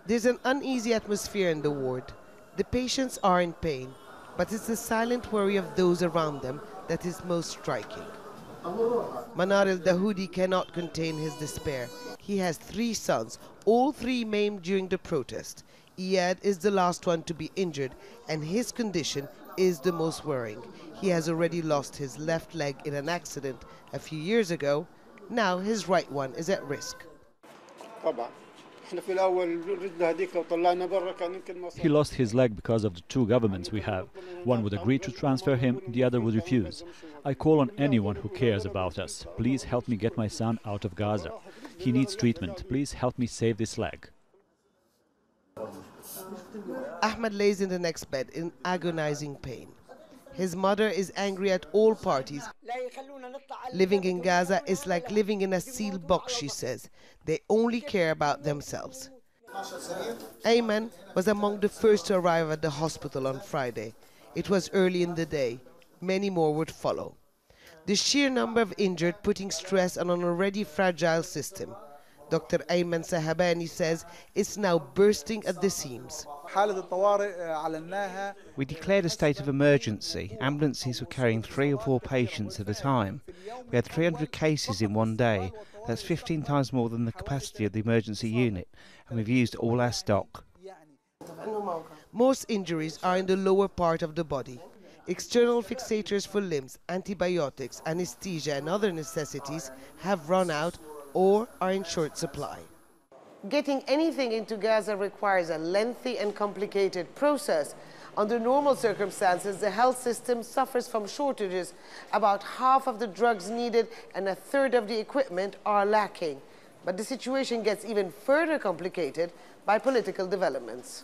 There's an uneasy atmosphere in the ward. The patients are in pain, but it's the silent worry of those around them that is most striking. Manar el-Dahoudi cannot contain his despair. He has 3 sons, all 3 maimed during the protest. Iyad is the last one to be injured, and his condition is the most worrying. He has already lost his left leg in an accident a few years ago. Now his right one is at risk. He lost his leg because of the 2 governments we have. One would agree to transfer him, the other would refuse. I call on anyone who cares about us. Please help me get my son out of Gaza. He needs treatment. Please help me save this leg. Ahmed lays in the next bed in agonizing pain. His mother is angry at all parties. Living in Gaza is like living in a sealed box, she says. They only care about themselves. Ayman was among the first to arrive at the hospital on Friday. It was early in the day. Many more would follow. The sheer number of injured putting stress on an already fragile system. Dr. Ayman Sahabani says it's now bursting at the seams. We declared a state of emergency. Ambulances were carrying 3 or 4 patients at a time. We had 300 cases in one day. That's 15 times more than the capacity of the emergency unit, and we've used all our stock. Most injuries are in the lower part of the body. External fixators for limbs, antibiotics, anesthesia and other necessities have run out or are in short supply. Getting anything into Gaza requires a lengthy and complicated process. Under normal circumstances, the health system suffers from shortages. About half of the drugs needed and a third of the equipment are lacking. But the situation gets even further complicated by political developments.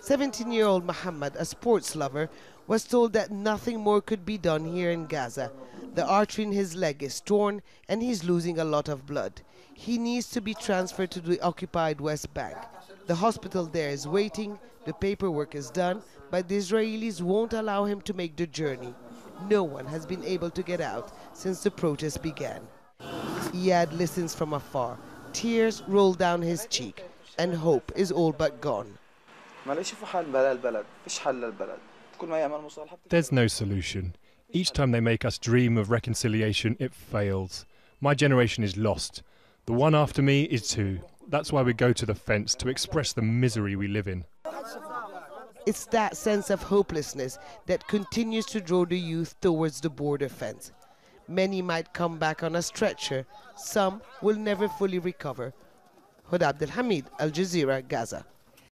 17-year-old Muhammad, a sports lover, was told that nothing more could be done here in Gaza. The artery in his leg is torn and he's losing a lot of blood. He needs to be transferred to the occupied West Bank. The hospital there is waiting, the paperwork is done, but the Israelis won't allow him to make the journey. No one has been able to get out since the protest began. Iyad listens from afar. Tears roll down his cheek and hope is all but gone. There's no solution. Each time they make us dream of reconciliation, it fails. My generation is lost. The one after me is too. That's why we go to the fence, to express the misery we live in. It's that sense of hopelessness that continues to draw the youth towards the border fence. Many might come back on a stretcher. Some will never fully recover. Huda Abdelhamid, Al Jazeera, Gaza.